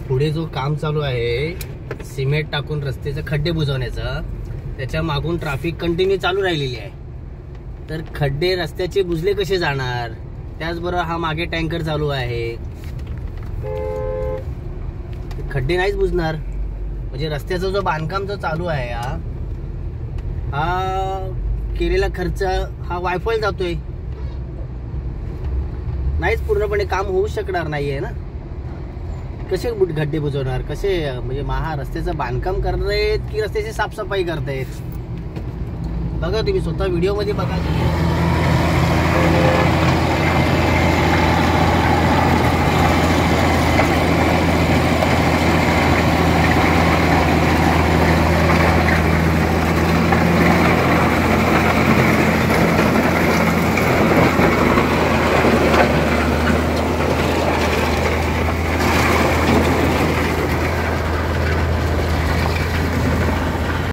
पुढे जो काम चालू आहे सिमेंट टाकून रस्त्याचे खड्डे बुजवण्याचा, त्याच्या मागून ट्रॅफिक कंटिन्यू चालू राहिलेली आहे. तर खड्डे रस्त्याचे बुजले कसे जाणार? त्याचबरोबर हा मागे टँकर चालू आहे, खड्डे नाहीच बुजणार. म्हणजे रस्त्याचा जो बांधकाम जो चालू आहे हा केलेला खर्च हा वायफळ जातोय, नाहीच पूर्णपणे काम होऊ शकणार नाहीये ना. कसे खड्डे बुजवणार? कसे म्हणजे रस्त्याचं बांधकाम करतायत की रस्त्याची साफसफाई करतायत? बघा तुम्ही स्वतः व्हिडिओ मध्ये बघा.